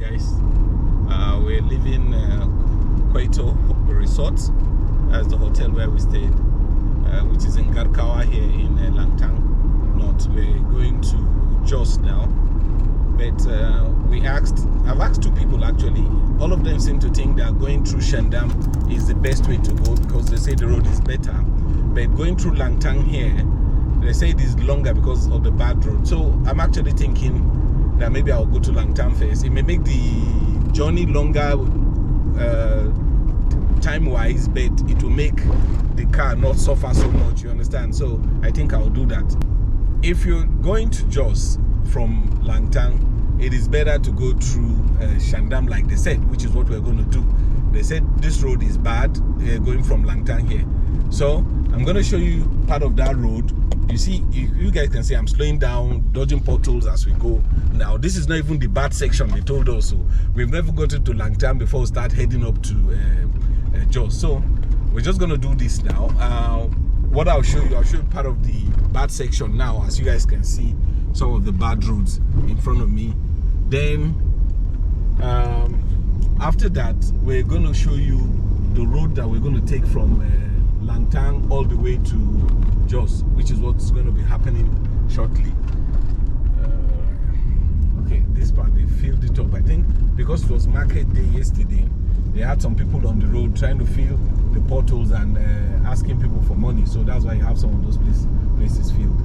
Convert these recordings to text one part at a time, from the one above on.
guys. We're leaving Kwaito Resort as the hotel where we stayed, which is in Garkawa here in Langtang North. We're going to Jos now, but I've asked two people actually. All of them seem to think that going through Shandam is the best way to go because they say the road is better. But going through Langtang here, they say it is longer because of the bad road. So I'm actually thinking that maybe I'll go to Langtang first. It may make the journey longer time-wise, but it will make the car not suffer so much, you understand? So I think I'll do that. If you're going to Jos from Langtang, it is better to go through Shandam like they said, which is what we're going to do. They said this road is bad going from Langtang here. So I'm going to show you part of that road. You see, you guys can see I'm slowing down, dodging potholes as we go. Now, this is not even the bad section they told us. So we've never gotten to Langtang before we start heading up to Jos. So we're just going to do this now. What I'll show you part of the bad section now, as you guys can see some of the bad roads in front of me. Then after that, we're going to show you the road that we're going to take from Langtang all the way to Jos, which is what's going to be happening shortly. Okay, this part they filled it up. I think because it was market day yesterday, they had some people on the road trying to fill the potholes and asking people for money. So that's why you have some of those places filled.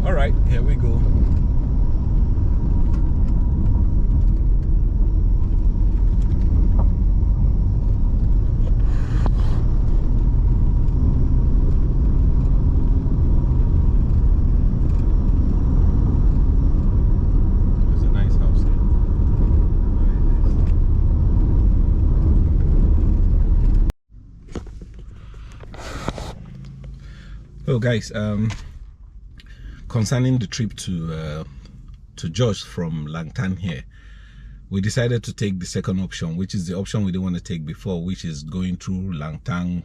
All right, here we go. So guys, concerning the trip to Jos from Langtang here, we decided to take the second option, which is the option we didn't want to take before, which is going through Langtang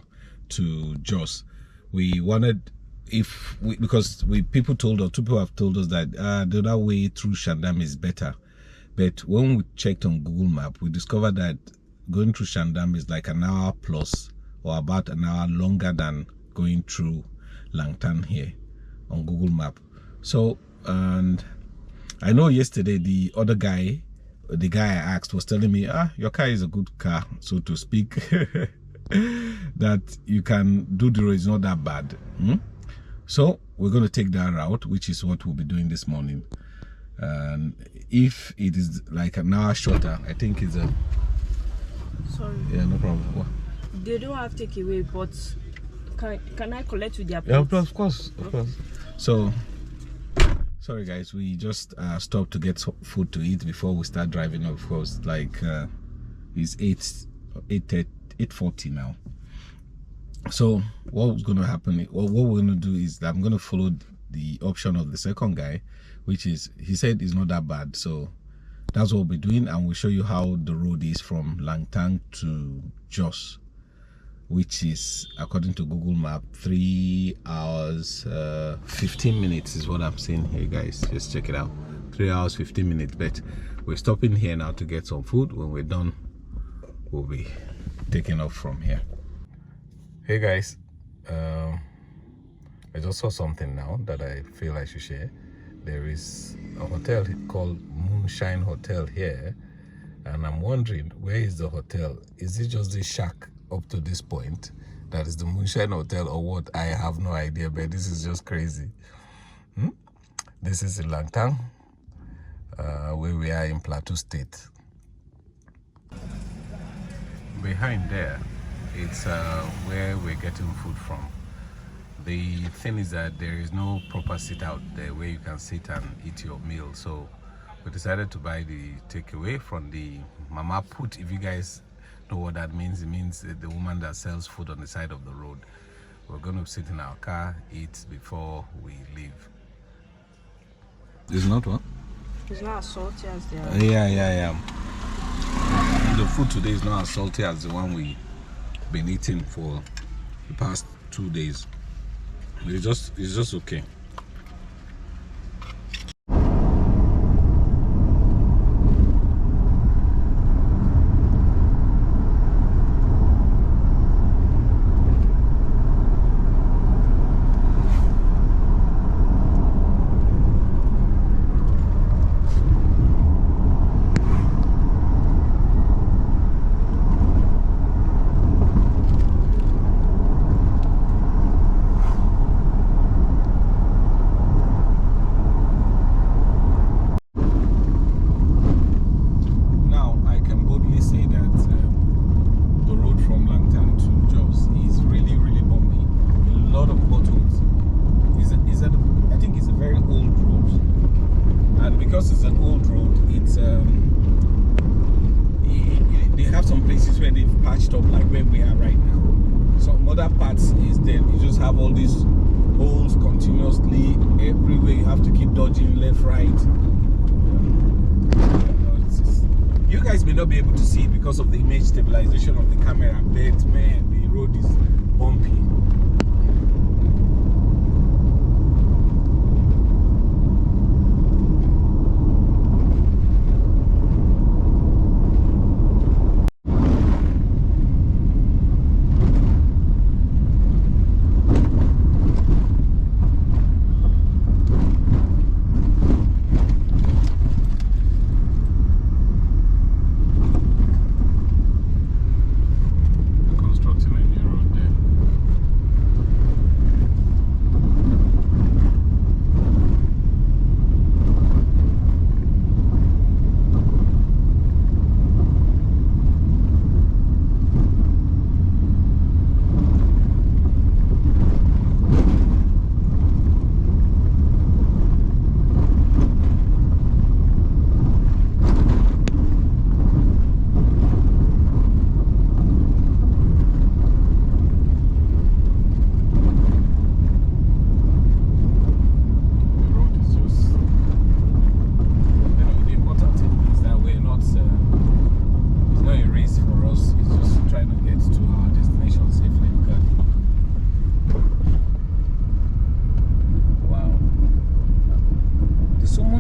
to Jos. We wanted, because people told us, two people have told us that the other way through Shandam is better. But when we checked on Google Map, we discovered that going through Shandam is like an hour plus, or about an hour longer than going through Langtang here on Google Map. So, and I know yesterday the other guy, the guy I asked, was telling me, your car is a good car, so to speak, that you can do the road, it's not that bad. So we're going to take that route, which is what we'll be doing this morning. And if it is like an hour shorter, I think it's a... Sorry. Yeah, no problem. What? They don't have takeaway, but can I collect with their plate? Yeah, of course. So, sorry guys, we just stopped to get food to eat before we start driving. Of course, like it's 8:40 now. So what's going to happen? What we're going to do is that I'm going to follow the option of the second guy, which is, he said it's not that bad. So that's what we'll be doing, and we'll show you how the road is from Langtang to Jos, which is, according to Google Map, 3 hours 15 minutes is what I'm seeing here, guys. Just check it out, 3 hours 15 minutes. But we're stopping here now to get some food. When we're done, we'll be taking off from here. Hey guys, I just saw something now that I feel I should share. There is a hotel called Moonshine Hotel here, and I'm wondering, where is the hotel? Is it just the shack up to this point that is the Moonshine Hotel, or what? I have no idea, but this is just crazy. This is in Langtang, where we are in Plateau State. Behind there, it's where we're getting food from. The thing is that there is no proper sit out there where you can sit and eat your meal, so we decided to buy the takeaway from the Mama Put. If you guys know what that means, it means the woman that sells food on the side of the road. We're going to sit in our car, eat before we leave. It's not what? It's not as salty as the other. Yeah. The food today is not as salty as the one we've been eating for the past 2 days. It's just okay. where they've patched up, like where we are right now. Some other parts is there. You just have all these holes continuously everywhere. You have to keep dodging left, right. You guys may not be able to see it because of the image stabilization of the camera, but man, the road is bumpy.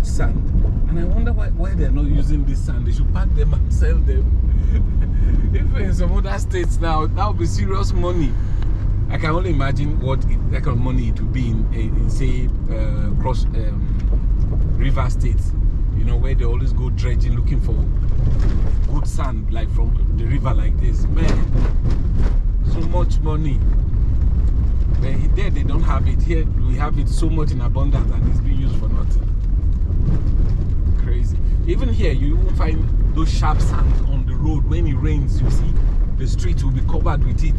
Sand, and I wonder why they're not using this sand. They should pack them and sell them. If in some other states now, that would be serious money. I can only imagine what that kind of money it would be in say cross river states, you know, where they always go dredging looking for good sand, like from the river like this. Man, so much money. But there they don't have it. Here we have it so much in abundance and it's being used for nothing. Crazy. Even here you won't find those sharp sands on the road. When it rains, you see the street will be covered with it,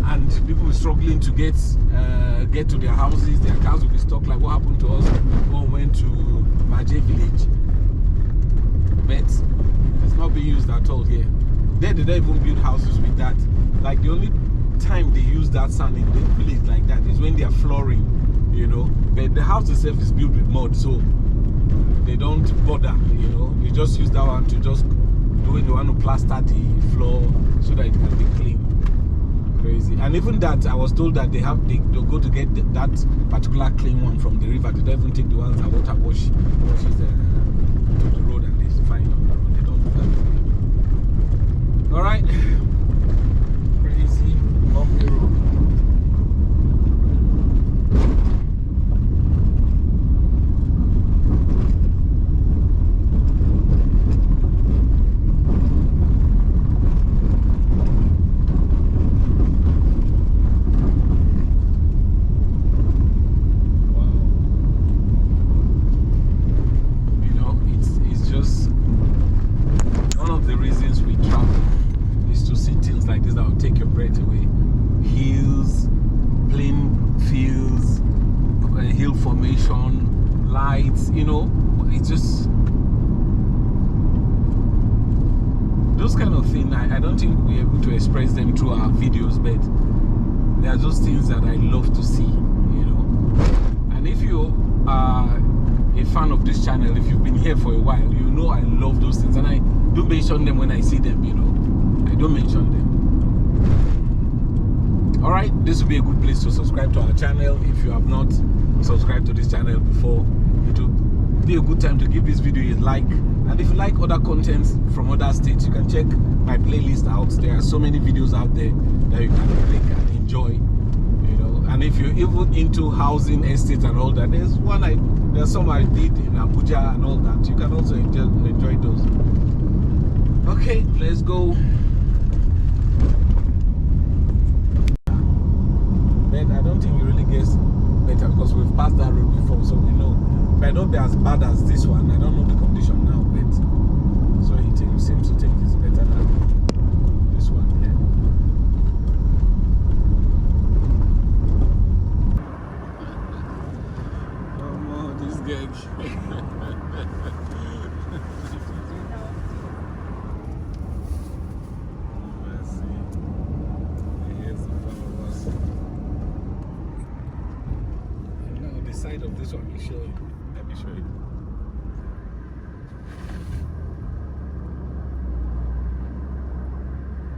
and people struggling to get to their houses. Their cars will be stuck, like what happened to us when we went to Maje village. But it's not being used at all here. They don't even build houses with that. Like the only time they use that sand in the village like that is when they are flooring, you know. But the house itself is built with mud, so they don't bother, you know. They just use that one to just do when they want to plaster the floor so that it can be clean. Crazy. And even that, I was told that they'll go to get that particular clean one from the river. They don't even take the ones that water washes to the road and they find on the road. They don't do that. All right. Crazy bumpy road. Lights, you know, it's just those kind of things. I don't think we're able to express them through our videos, but they are just things that I love to see, you know. And if you are a fan of this channel, if you've been here for a while, you know I love those things, and I do mention them when I see them, you know. I don't mention them. Alright, this will be a good place to subscribe to our channel. If you have not subscribed to this channel before, it will be a good time to give this video a like. And if you like other contents from other states, you can check my playlist out. There are so many videos out there that you can click and enjoy, you know. And if you're even into housing estates and all that, there's some I did in Abuja and all that. You can also enjoy those. Okay, let's go. I don't think it really gets better because we've passed that road before, so we know. But I don't be as bad as this one. I don't know the condition now, but so he seems to think it's better than this one here. Oh, this guy. This one is showing. Let me show you.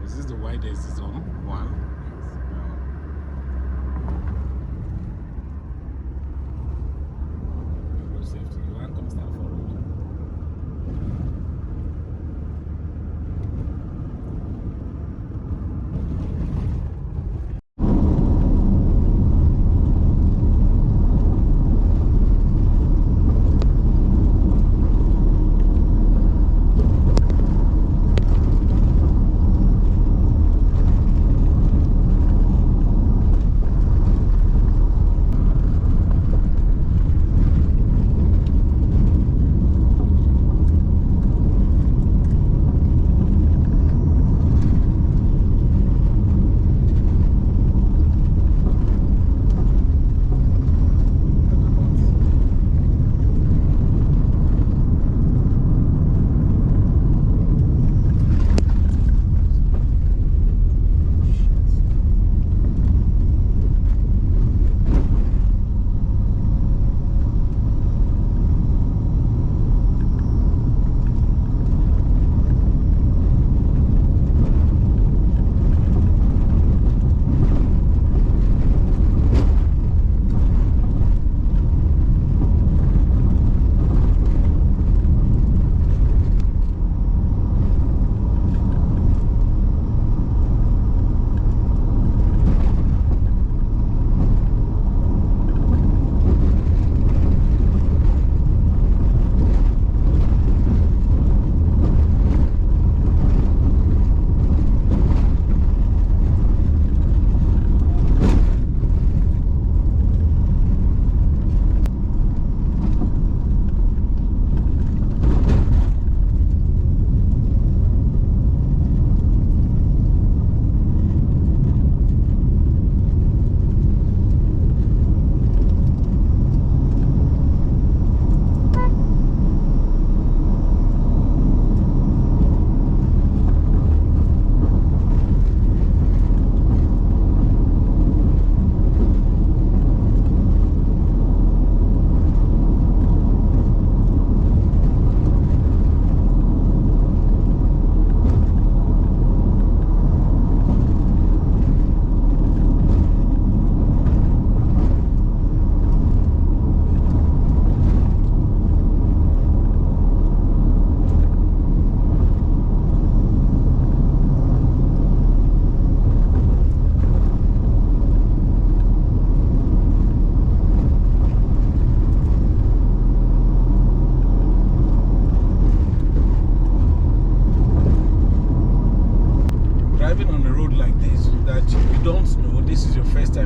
Is this the widest zone? One. Road safety. You want to come start for road.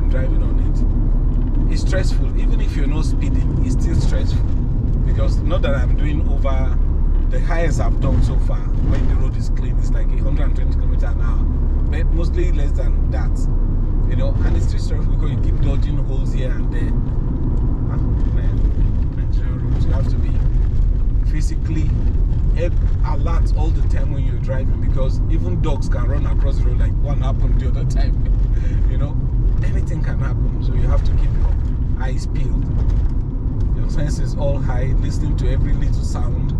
Driving on it, it's stressful. Even if you're not speeding, it's still stressful, because not that I'm doing over the highest I've done so far when the road is clean, it's like 120 km an hour, but mostly less than that, you know. And it's still stressful because you keep dodging holes here and there. Man, Nigerian roads, you have to be physically alert all the time when you're driving, because even dogs can run across the road, like one happened the other time. You know, anything can happen, so you have to keep your eyes peeled, your senses all high, listening to every little sound.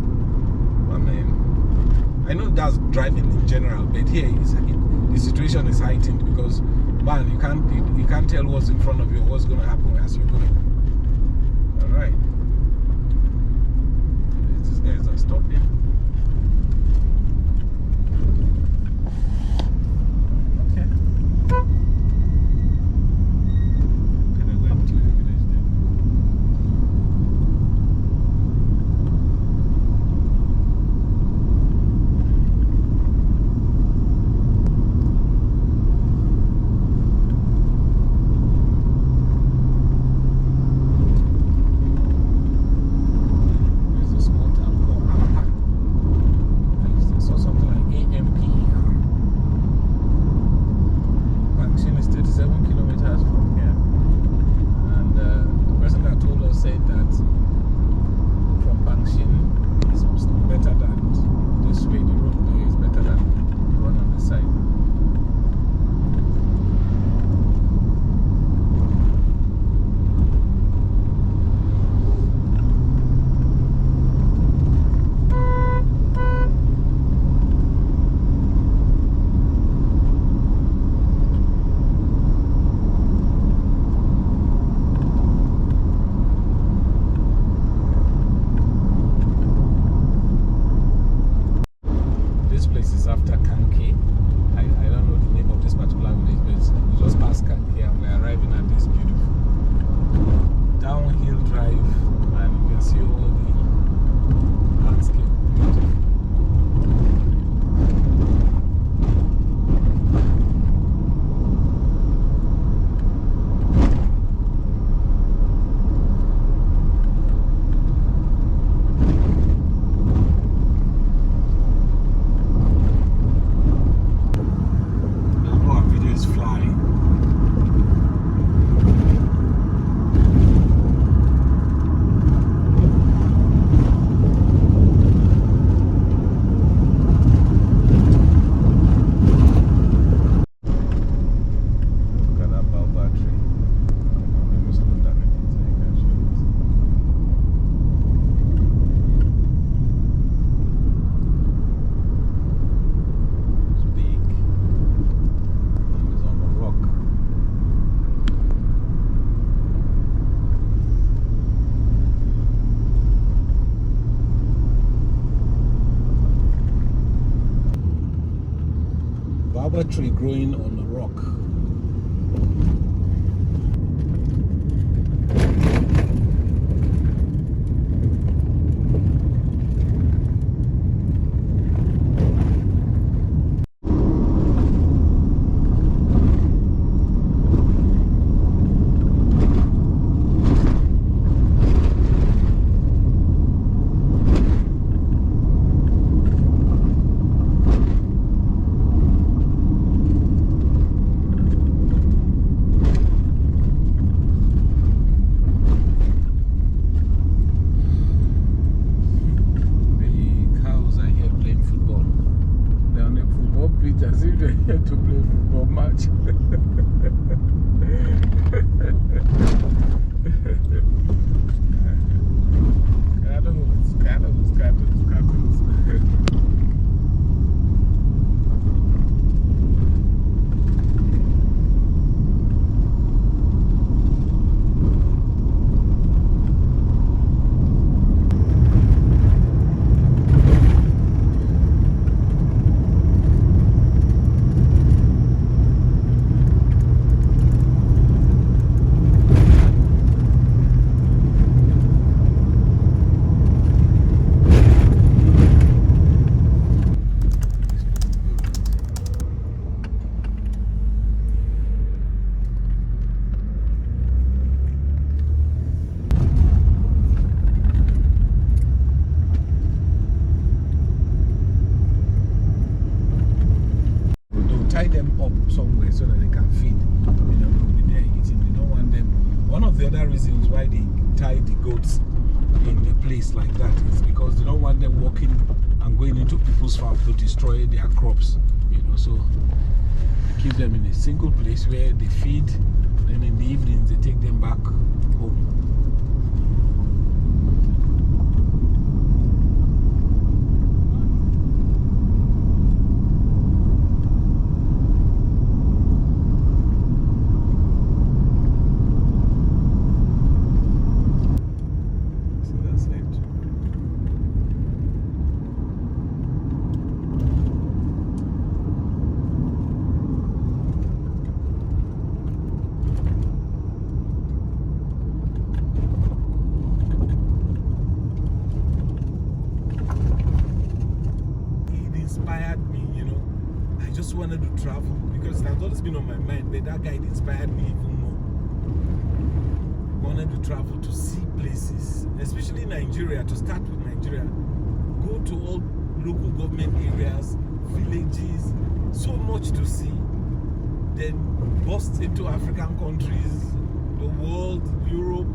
I mean, I know that's driving in general, but here the situation is heightened, because man, you can't tell what's in front of you or what's going to happen as you're going. All right, these guys are stopping. baobab tree growing on a rock. As if they're here to play a football match. Cattles. Tie them up somewhere so that they can feed. They'll be there eating. They don't want them. One of the other reasons why they tie the goats in a place like that is because they don't want them walking and going into people's farm to destroy their crops. So they keep them in a single place where they feed. Then in the evenings they take them back home. Wanted to travel because it has always been on my mind, but that guide inspired me even more. Wanted to travel to see places, especially Nigeria. To start with Nigeria, go to all local government areas, villages, so much to see. Then bust into African countries, the world, Europe.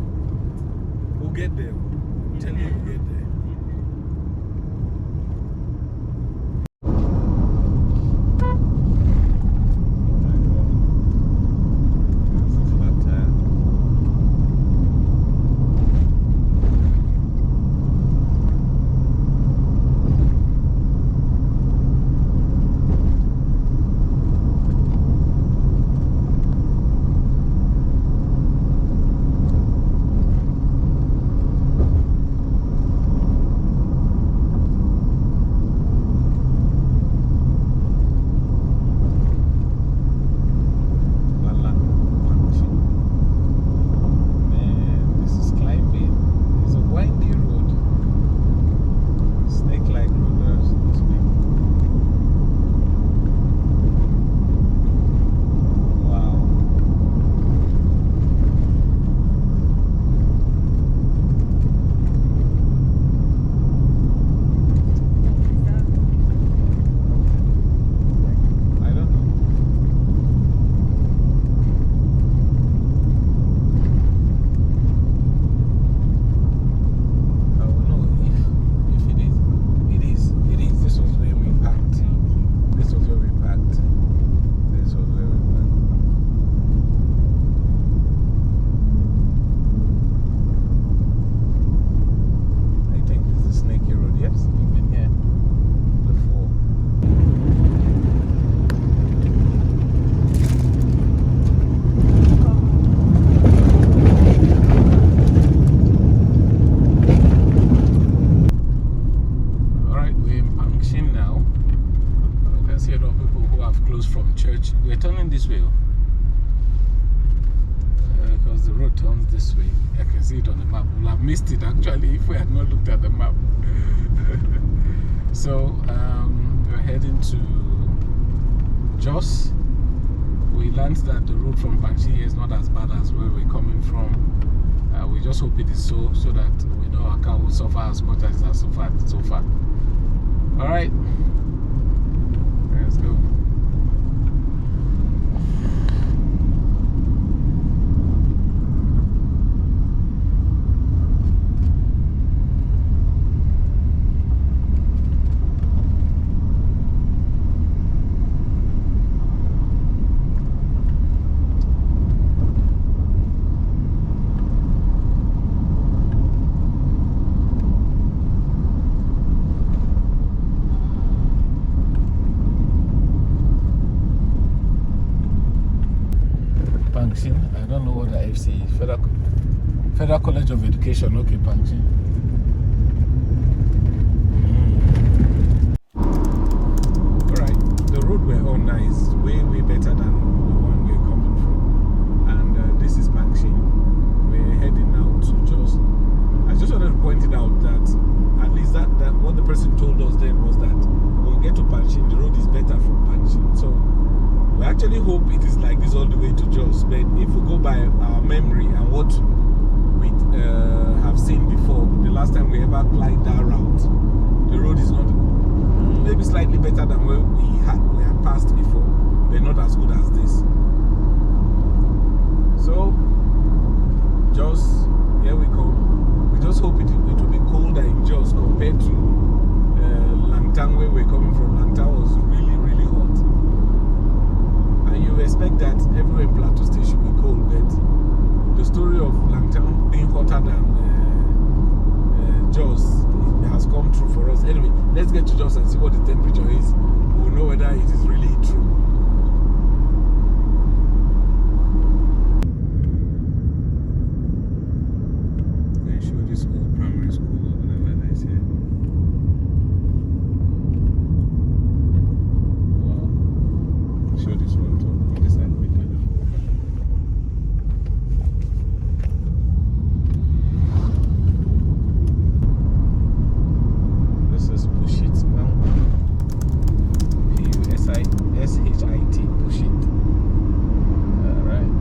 We'll get there. I'm telling you, we'll get there. can see a lot of people who have closed from church. We're turning this way, because the road turns this way. I can see it on the map. We'll have missed it actually if we had not looked at the map. So we're heading to Jos. We learned that the road from Panchi is not as bad as where we're coming from. We just hope it is so that we know our car will suffer as much as it has suffered so far. Alright, let's go. I don't know what the FC is. Federal College of Education, okay, Panjin. Alright, the road we're on now is way better than the one we're coming from. And this is Panjin. We're heading now to Jos. I just wanted to point it out that at least that what the person told us then was that when we get to Panjin, the road is better from Panjin. So we actually hope it is like this all the way to Jos, but if we go by our memory and what we have seen before, the last time we ever applied that route, the road is not, maybe slightly better than where we had passed before, but not as good as this. So, Jos, here we go. We just hope it will be colder in Jos compared to Langtang, where we're coming from. Langtang was really hot. You expect that everywhere in Plateau State should be cold, but the story of Langtang being hotter than Jos has come true for us. Anyway, let's get to Jos and see what the temperature is. We'll know whether it is really true. Can I show this old primary school or whatever that is here? Show this one too. This had been there before. This is Pushit Mountain. P-U-S-I-S-H-I-T, Pushit. Alright.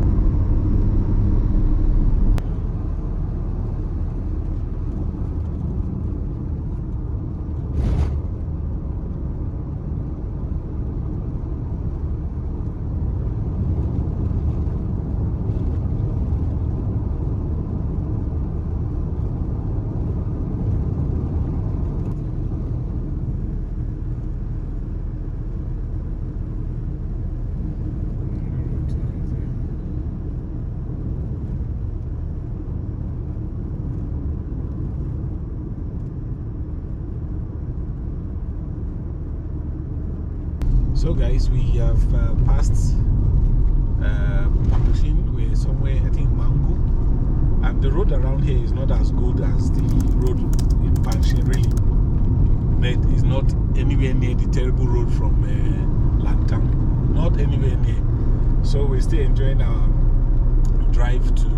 So guys, we have passed Panjin. We're somewhere, I think Mangu, and the road around here is not as good as the road in Panjin really, but it's not anywhere near the terrible road from Langtang, not anywhere near. So we're still enjoying our drive to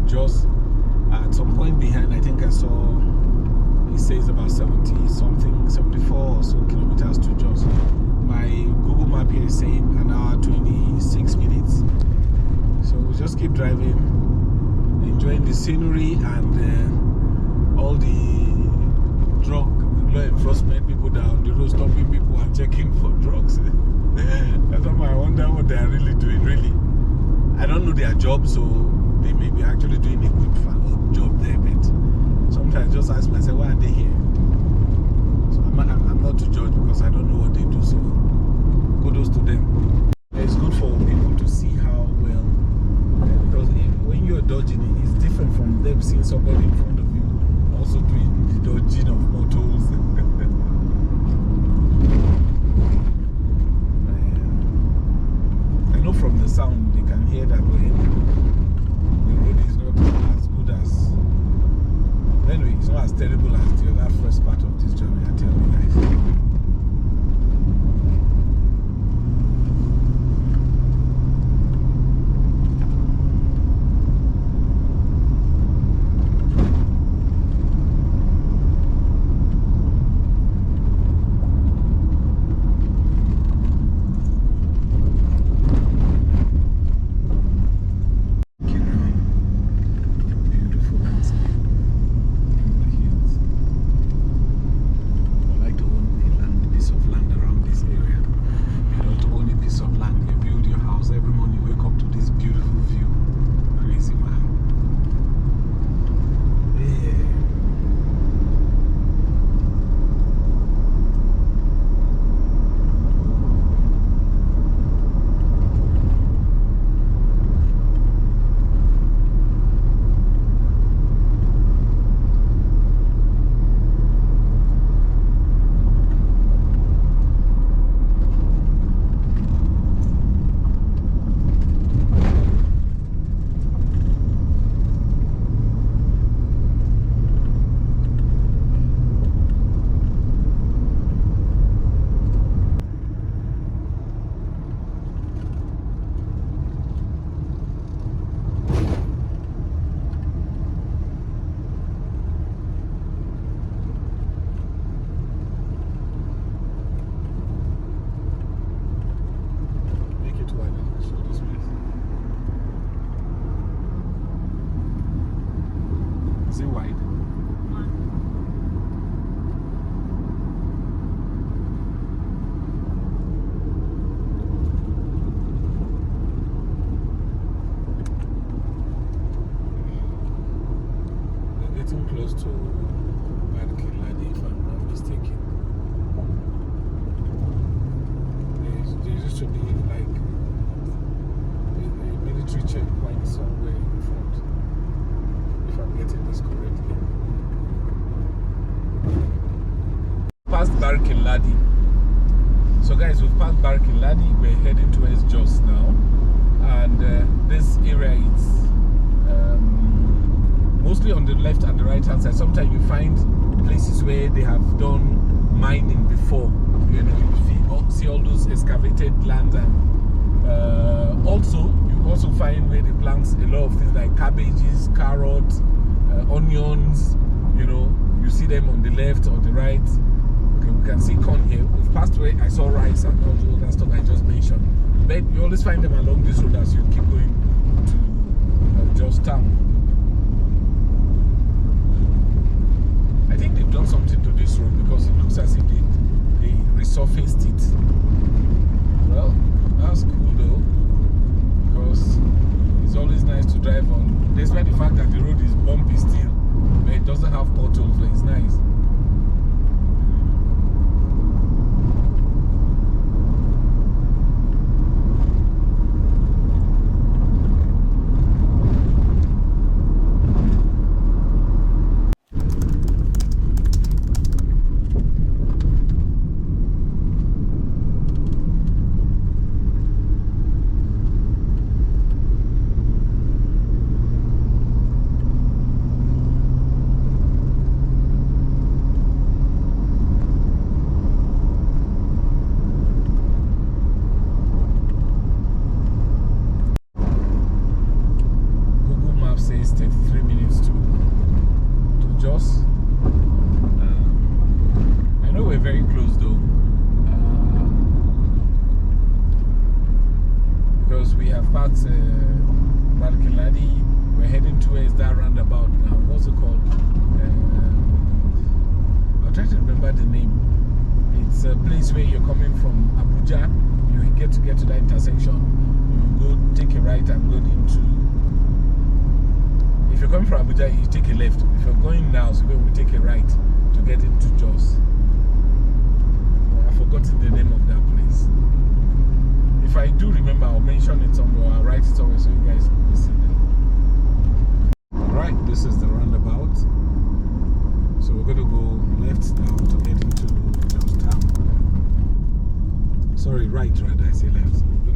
Jos. At some point behind, I think I saw it says about 74 or so kilometers to Jos. My Google map here is saying an hour 26 minutes. So we just keep driving, enjoying the scenery and all the drug law enforcement people down the road stopping people and checking for drugs. That's why I wonder what they are really doing. Really, I don't know their job, so they may be actually doing a good job there. But sometimes I just ask myself, why are they here? So I'm not to judge because I don't know what they do. So kudos to them. It's good for people to see how well, because when you're dodging it, it's different from them seeing somebody in front of you also doing the dodging of motos. I know from the sound they can hear that the road is not as good as, anyway, it's not as terrible as the other first part of this journey, I tell you guys. close to Barking Ladi, if I'm not mistaken. There used to be like a military checkpoint somewhere in front, if I'm getting this correctly. Past Barking Ladi. So guys, we've passed Barking Ladi. We're heading towards Jos now, and this area is mostly on the left and the right hand side. Sometimes you find places where they have done mining before. You know, you see all those excavated land, and also you also find where they plant a lot of things like cabbages, carrots, onions. You know, you see them on the left or the right. Okay, we can see corn here. We've passed where I saw rice and all the other stuff I just mentioned. But you always find them along this road as you keep going to Jos town. I think they've done something to this road because it looks as if they resurfaced it. Well, that's cool though, because it's always nice to drive on, despite the fact that the road is bumpy still, but it doesn't have potholes, so it's nice. Says 33 minutes to Jos. I know we're very close though, because we have passed Barking Ladi. We're heading towards that roundabout now. What's it called? I'll try to remember the name. It's a place where you're coming from Abuja. You get to that intersection. You go take a right and go into. If you're coming from Abuja, you take a left. If you're going now, so we take a right to get into Jos. I've forgotten the name of that place. If I do remember, I'll mention it somewhere. I'll write it somewhere so you guys can see it. Alright, this is the roundabout. So we're going to go left now to get into Jos town. Sorry, right rather, I say left. We're